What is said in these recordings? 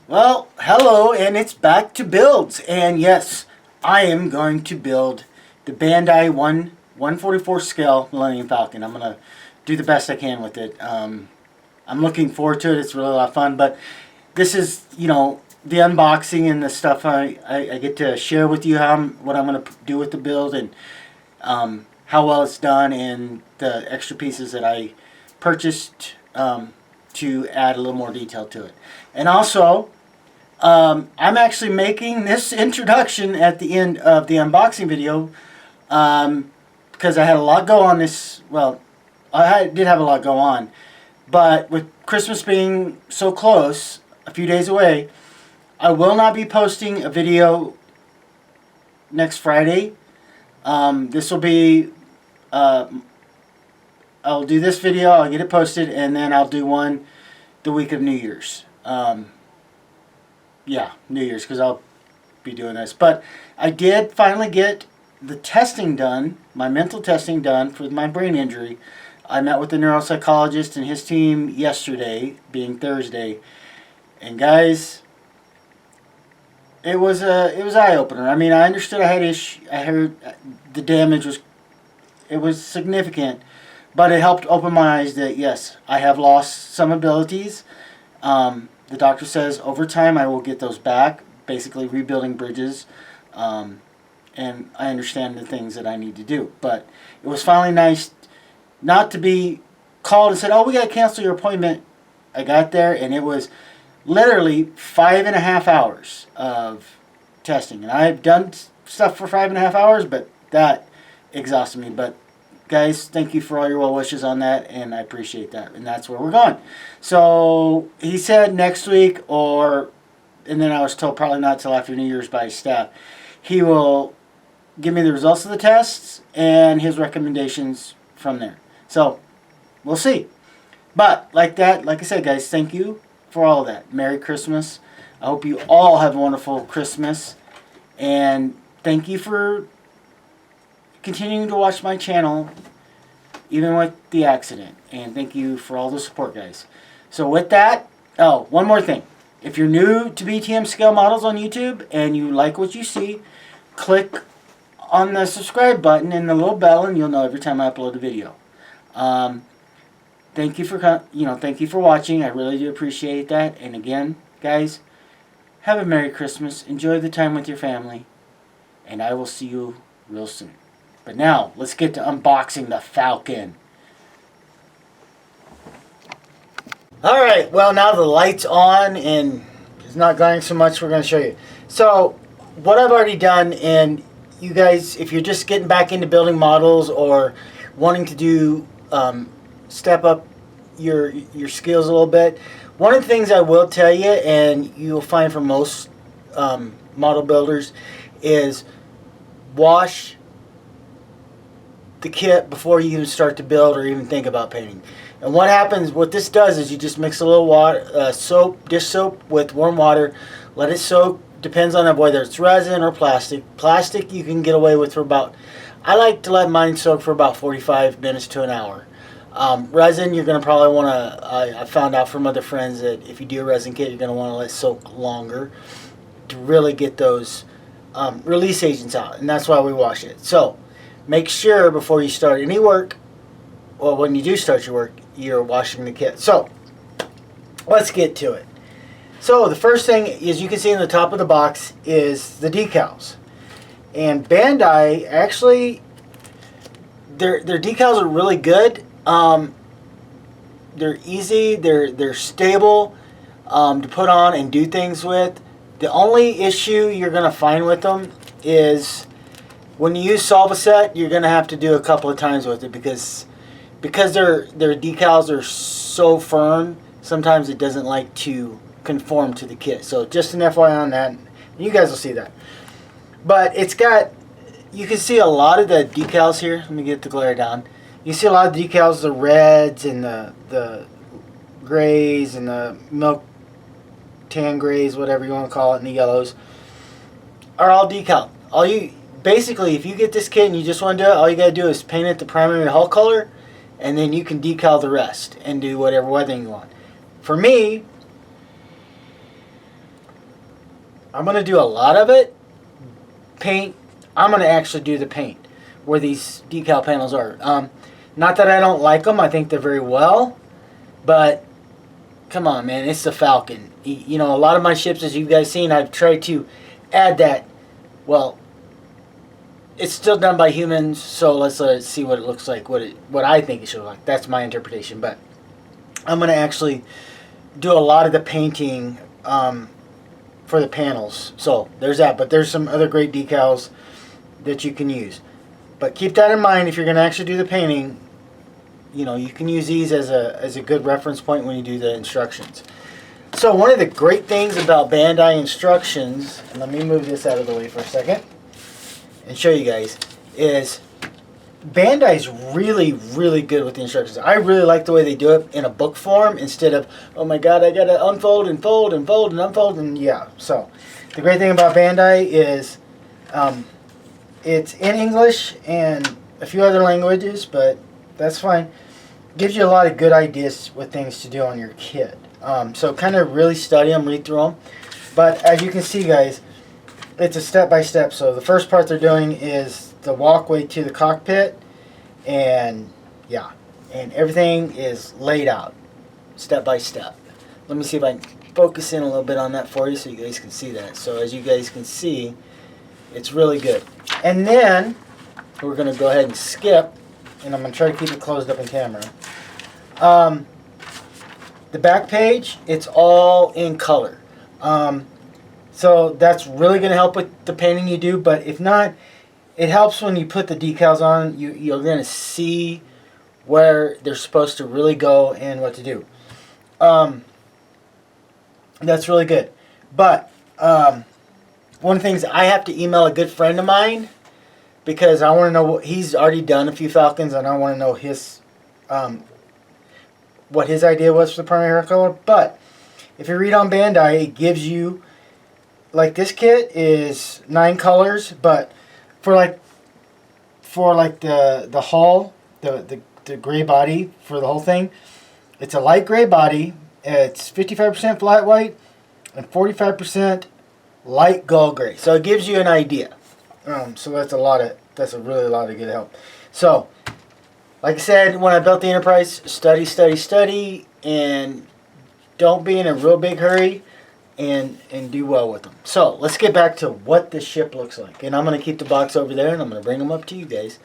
Well, hello, and it's back to builds. And yes, I am going to build the Bandai 144 scale Millennium Falcon. I'm going to do the best I can with it. I'm looking forward to it. It's really a lot of fun. But this is, the unboxing and the stuff I get to share with you what I'm going to do with the build and how well it's done and the extra pieces that I purchased to add a little more detail to it. And also, I'm actually making this introduction at the end of the unboxing video because I had a lot go on this. Well, I did have a lot go on, but with Christmas being so close, a few days away, I will not be posting a video next Friday. This will be, I'll do this video, I'll get it posted, and then I'll do one the week of New Year's. Yeah, New Year's, because I'll be doing this. But I did finally get the testing done, my mental testing done for my brain injury. I met with the neuropsychologist and his team yesterday, being Thursday. And guys, it was eye opener. I mean, I understood I had I heard the damage was significant, but it helped open my eyes that yes, I have lost some abilities. The doctor says over time I will get those back, basically rebuilding bridges, and I understand the things that I need to do. But it was finally nice not to be called and said, oh, we got to cancel your appointment. I got there, and it was literally 5.5 hours of testing. And I've done stuff for 5.5 hours, but that exhausted me. But guys, thank you for all your well wishes on that, and I appreciate that. And that's where we're going. So he said next week, and then I was told probably not till after New Year's by his staff, he will give me the results of the tests and his recommendations from there. So we'll see. But like I said, guys, thank you for all of that. Merry Christmas. I hope you all have a wonderful Christmas, and thank you for continuing to watch my channel even with the accident, and thank you for all the support, guys. So with that, one more thing. If you're new to BTM scale models on YouTube and you like what you see, click on the subscribe button and the little bell, and you'll know every time I upload a video. Thank you for watching. I really do appreciate that. And again, guys, have a Merry Christmas. Enjoy the time with your family, and I will see you real soon. But now, let's get to unboxing the Falcon. Alright, well, now the light's on and it's not glaring so much, we're going to show you. So, what I've already done, and you guys, if you're just getting back into building models or wanting to do, step up your skills a little bit, one of the things I will tell you, and you'll find for most model builders, is wash the kit before you even start to build or even think about painting. And what this does is you just mix a little water, dish soap with warm water, let it soak. Depends on whether it's resin or plastic. Plastic you can get away with for about, I like to let mine soak for about 45 minutes to an hour. Resin, you're going to probably want to, I found out from other friends that if you do a resin kit, you're going to want to let it soak longer to really get those release agents out. And that's why we wash it. So, make sure before you start any work, well, when you do start your work, you're washing the kit. So, let's get to it. So, the first thing, as you can see in the top of the box, is the decals. And Bandai, actually, their decals are really good. They're easy, they're stable to put on and do things with. The only issue you're going to find with them is when you use Solvaset, you're going to have to do a couple of times with it because their decals are so firm, sometimes it doesn't like to conform to the kit. So just an FYI on that. You guys will see that. But it's got, you can see a lot of the decals here. Let me get the glare down. You see a lot of the decals, the reds and the grays and the milk tan grays, whatever you want to call it, and the yellows are all decaled. Basically, if you get this kit and you just want to do it, all you got to do is paint it the primary hull color, and then you can decal the rest and do whatever weathering you want. For me, I'm going to do a lot of it. Paint. I'm going to actually do the paint where these decal panels are. Not that I don't like them. I think they're very well. But, come on, man. It's the Falcon. You know, a lot of my ships, as you guys seen, I've tried to add that. Well, it's still done by humans, so let's see what it looks like, what I think it should look like. That's my interpretation. But I'm going to actually do a lot of the painting for the panels. So there's that. But there's some other great decals that you can use. But keep that in mind if you're going to actually do the painting. You know, you can use these as a good reference point when you do the instructions. So one of the great things about Bandai instructions, and let me move this out of the way for a second and show you guys, is Bandai's really, really good with the instructions. I really like the way they do it in a book form instead of, oh my god, I gotta unfold and fold and fold and unfold, and yeah. So the great thing about Bandai is it's in English and a few other languages, but that's fine. Gives you a lot of good ideas with things to do on your kit. So kind of really study them, read through them. But as you can see, guys, it's a step-by-step. So the first part they're doing is the walkway to the cockpit. And yeah, and everything is laid out step-by-step. Let me see if I can focus in a little bit on that for you so you guys can see that. So as you guys can see, it's really good. And then we're going to go ahead and skip. And I'm going to try to keep it closed up in camera. The back page, it's all in color. So that's really going to help with the painting you do. But if not, it helps when you put the decals on. You're going to see where they're supposed to really go and what to do. That's really good. But one of the things, I have to email a good friend of mine, because I want to know what he's already done a few Falcons, and I want to know his what his idea was for the primary hair color. But if you read on Bandai, it gives you, like, this kit is 9 colors, but for the hull, the gray body for the whole thing, it's a light gray body. It's 55% flat white and 45% light gold gray. So it gives you an idea. So that's a really lot of good help. So, like I said, when I built the Enterprise, study, study, study, and don't be in a real big hurry, and do well with them. So let's get back to what this ship looks like. And I'm going to keep the box over there, and I'm going to bring them up to you guys.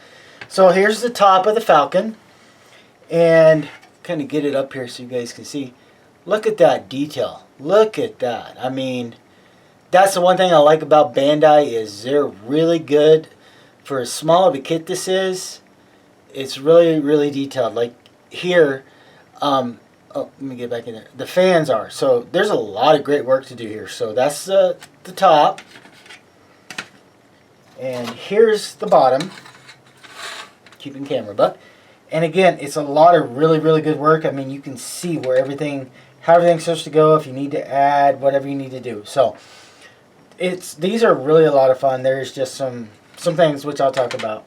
So here's the top of the Falcon, and kind of get it up here so you guys can see. Look at that detail. Look at that. I mean, that's the one thing I like about Bandai, is they're really good. For as small of a kit this is, it's really, really detailed. Like here, oh, let me get back in there. The fans are. So there's a lot of great work to do here. So that's the top. And here's the bottom. Keeping camera, but. And again, it's a lot of really, really good work. I mean, you can see where how everything's supposed to go, if you need to add, whatever you need to do. So these are really a lot of fun. There's just some things which I'll talk about.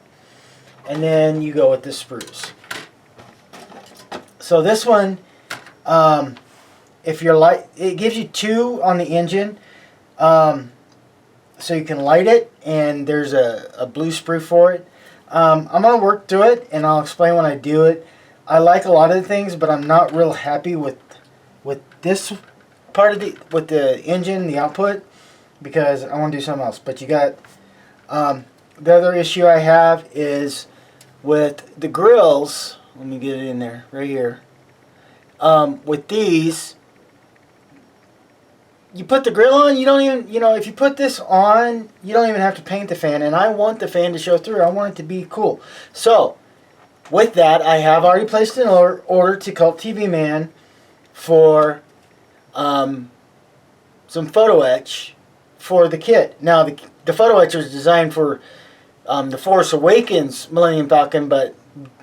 And then you go with the sprues. So this one, if you're it gives you 2 on the engine, so you can light it, and there's a blue sprue for it. I'm going to work through it, and I'll explain when I do it. I like a lot of the things, but I'm not real happy with this part of with the engine, the output, because I want to do something else. But you got the other issue I have is with the grills. Let me get it in there right here. With these, you put the grill on, you don't even, if you put this on, you don't even have to paint the fan. And I want the fan to show through. I want it to be cool. So with that, I have already placed an order to Cult TV Man for some photo etch for the kit. Now the photo etch was designed for the Force Awakens Millennium Falcon, but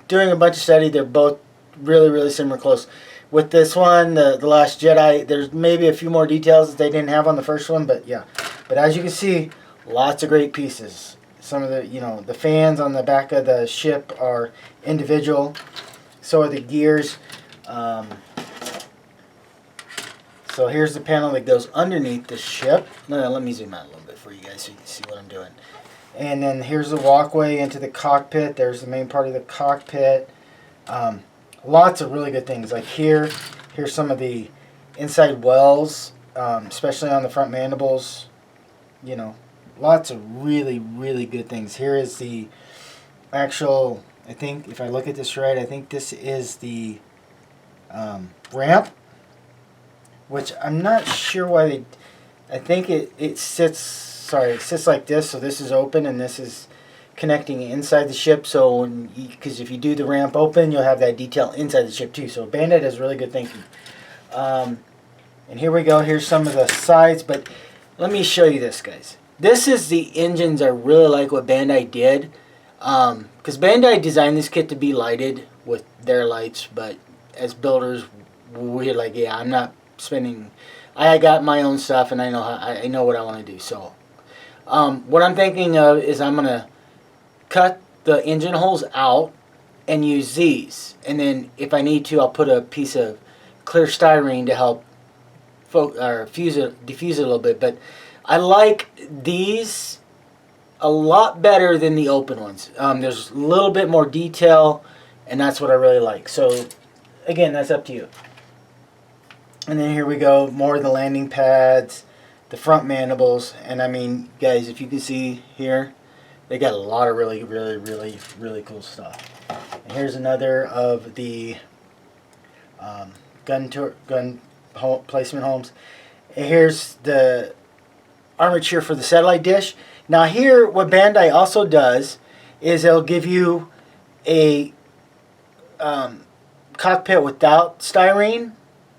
doing a bunch of study, they're both really, really similar, close. With this one, the Last Jedi, there's maybe a few more details that they didn't have on the first one, but yeah. But as you can see, lots of great pieces. Some of the, the fans on the back of the ship are individual. So are the gears. So here's the panel that goes underneath the ship. No, let me zoom out a little bit for you guys so you can see what I'm doing. And then here's the walkway into the cockpit. There's the main part of the cockpit. Lots of really good things. Like here's some of the inside wells, especially on the front mandibles. You know, lots of really, really good things. Here is the actual, I think, if I look at this right, I think this is the ramp, which I'm not sure why they, I think it sits like this, so this is open and this is connecting inside the ship, so because if you do the ramp open, you'll have that detail inside the ship too. So Bandai does really good thinking. And here we go. Here's some of the sides, but let me show you this, guys. This is the engines. I really like what Bandai did, because Bandai designed this kit to be lighted with their lights, but as builders, we're like, yeah, I'm not spending. I got my own stuff, and I know what I want to do. So, what I'm thinking of is I'm gonna cut the engine holes out and use these, and then if I need to, I'll put a piece of clear styrene to help diffuse it a little bit. But I like these a lot better than the open ones. There's a little bit more detail, and that's what I really like. So again, that's up to you. And then here we go, more of the landing pads, the front mandibles, and I mean, guys, if you can see here, they got a lot of really, really, really, really cool stuff. And here's another of the gun placement homes. And here's the armature for the satellite dish. Now here, what Bandai also does is they'll give you a cockpit without styrene,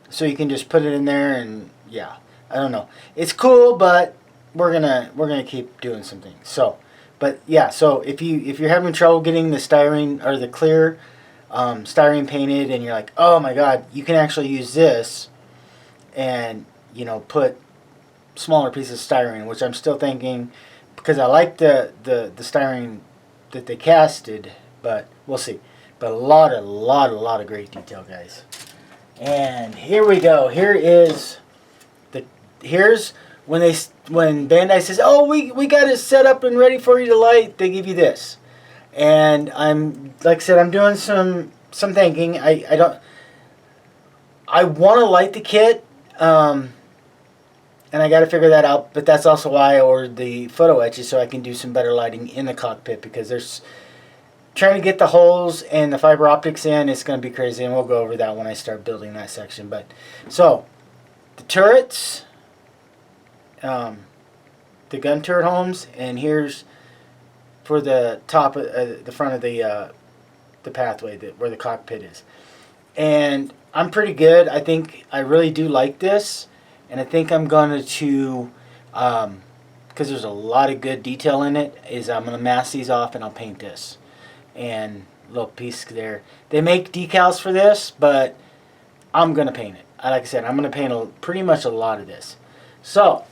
so you can just put it in there, and yeah, I don't know. It's cool, but we're gonna keep doing some things. So. But yeah, so if you're having trouble getting the styrene or the clear styrene painted, and you're like, oh my god, you can actually use this, and put smaller pieces of styrene, which I'm still thinking, because I like the styrene that they casted, but we'll see. But a lot of great detail, guys. And here we go. Here's when Bandai says, oh, we got it set up and ready for you to light, they give you this. And like I said, I'm doing some thinking. I want to light the kit, and I got to figure that out, but that's also why I ordered the photo etches, so I can do some better lighting in the cockpit, because there's trying to get the holes and the fiber optics in, it's going to be crazy, and we'll go over that when I start building that section. But so the turrets, the gun turret homes, and here's for the top of the front of the pathway where the cockpit is. And I'm pretty good. I think I really do like this, and I think I'm going to because there's a lot of good detail in it, is I'm going to mask these off and I'll paint this and little piece there. They make decals for this, but I'm going to paint it. Like I said, I'm going to paint pretty much a lot of this. So,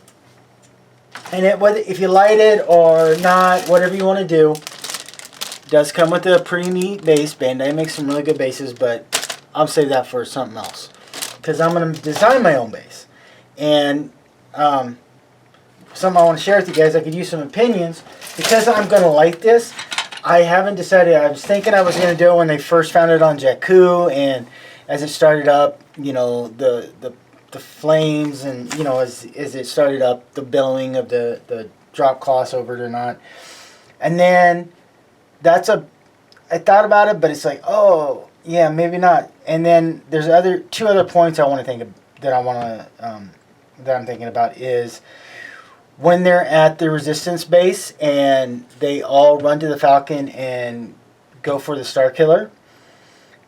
and whether if you light it or not, whatever you want to do, it does come with a pretty neat base. Bandai makes some really good bases, but I'll save that for something else, because I'm going to design my own base. And something I want to share with you guys, I could use some opinions, because I'm going to light this. I haven't decided. I was thinking I was going to do it when they first found it on Jakku, and as it started up, the flames, and as it started up, the billowing of the drop cloths over it or not. And then I thought about it, but it's like, oh yeah, maybe not. And then there's two other points I want to think of, that I'm thinking about, is when they're at the resistance base and they all run to the Falcon and go for the Star Killer,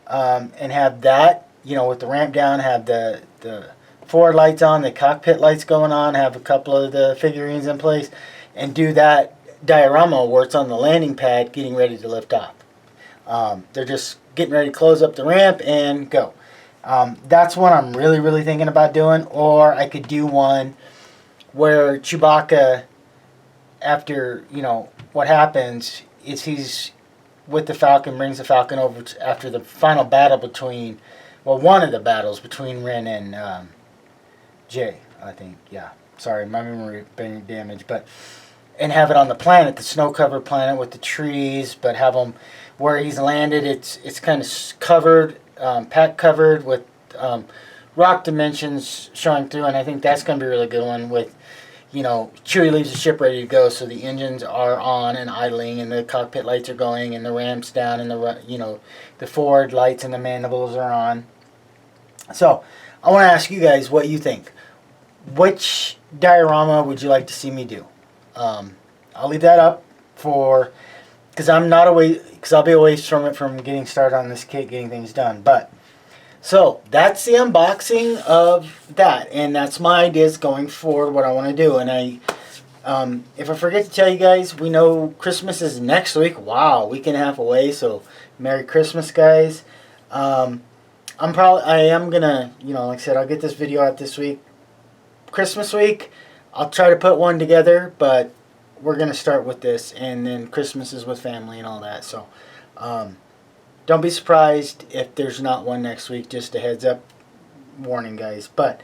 and have that, with the ramp down, have the forward lights on, the cockpit lights going on, have a couple of the figurines in place, and do that diorama where it's on the landing pad getting ready to lift off. They're just getting ready to close up the ramp and go. That's what I'm really, really thinking about doing. Or I could do one where Chewbacca, after, what happens is he's with the Falcon, brings the Falcon over after the final battle between, one of the battles between Ren J, I think. Yeah. Sorry, my memory being damaged, but and have it on the planet, the snow-covered planet with the trees, but have them where he's landed. It's kind of covered, pack covered with rock dimensions showing through, and I think that's going to be a really good one. With Chewie leaves the ship ready to go, so the engines are on and idling, and the cockpit lights are going, and the ramps down, and the forward lights and the mandibles are on. So I want to ask you guys what you think. Which diorama would you like to see me do? I'll leave that up because I'll be away from getting started on this kit, getting things done. But so that's the unboxing of that, and that's my ideas going forward. What I want to do, and if I forget to tell you guys, we know Christmas is next week. Wow, week and a half away. So Merry Christmas, guys. I am gonna, like I said, I'll get this video out this week. Christmas week, I'll try to put one together, but we're going to start with this, and then Christmas is with family and all that. So don't be surprised if there's not one next week. Just a heads up warning, guys. But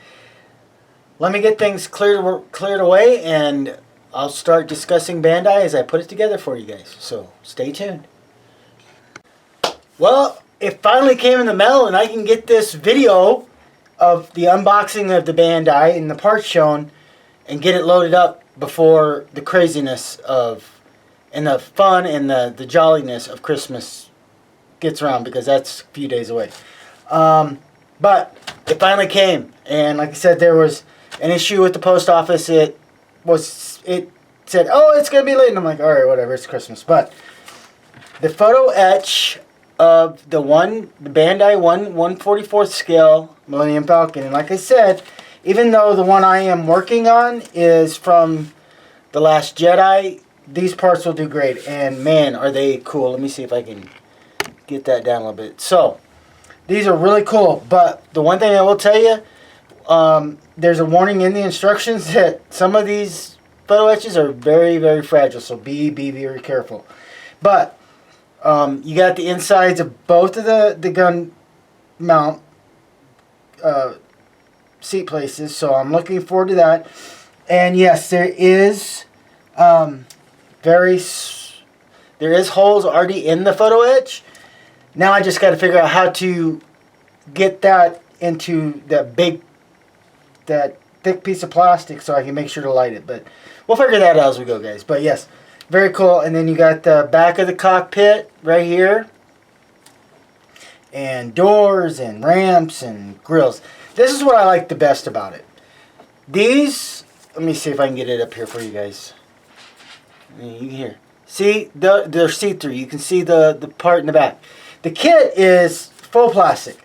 let me get things cleared away, and I'll start discussing Bandai as I put it together for you guys. So stay tuned. Well, it finally came in the mail, and I can get this video of the unboxing of the Bandai and the parts shown and get it loaded up before the craziness and the fun and the jolliness of Christmas gets around, because that's a few days away. But it finally came, and like I said, there was an issue with the post office. It said, oh, it's going to be late, and I'm like, alright, whatever, it's Christmas. But the photo etch of the Bandai 1/144th scale Millennium Falcon. And like I said, even though the one I am working on is from The Last Jedi, these parts will do great. And man, are they cool. Let me see if I can get that down a little bit. So, these are really cool. But the one thing I will tell you, there's a warning in the instructions that some of these photo etches are very, very fragile. So be very careful. But you got the insides of both of the gun mount seat places, so I'm looking forward to that. And yes, there is holes already in the photo etch. Now I just got to figure out how to get that into that thick piece of plastic so I can make sure to light it. But we'll figure that out as we go, guys. But yes, very cool. And then you got the back of the cockpit right here, and doors and ramps and grills. This is what I like the best about it. These, let me see if I can get it up here for you guys. You can hear. See, they're see-through. You can see the part in the back. The kit is full plastic.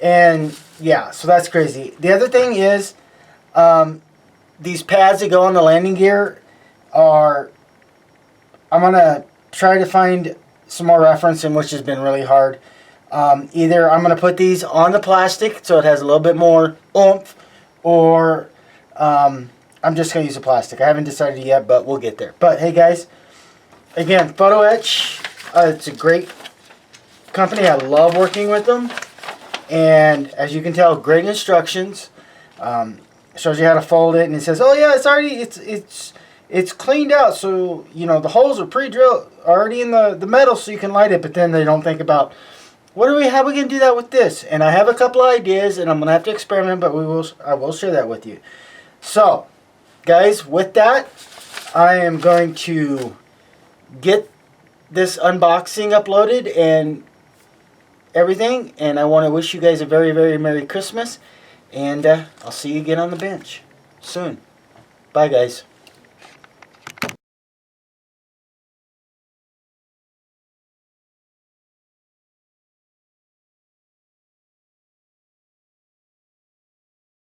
And yeah, so that's crazy. The other thing is, these pads that go on the landing gear are, I'm going to try to find some more reference, in which has been really hard. Either I'm going to put these on the plastic so it has a little bit more oomph, or I'm just going to use the plastic. I haven't decided yet, but we'll get there. But hey guys, again, Photo Etch, it's a great company. I love working with them. And as you can tell, great instructions. Shows you how to fold it, and it says, oh yeah, it's cleaned out, so the holes are pre-drilled already in the metal, so you can light it. But then they don't think about, how are we going to do that with this? And I have a couple of ideas, and I'm going to have to experiment, but I will share that with you. So, guys, with that, I am going to get this unboxing uploaded and everything, and I want to wish you guys a very, very Merry Christmas, and I'll see you again on the bench soon. Bye, guys.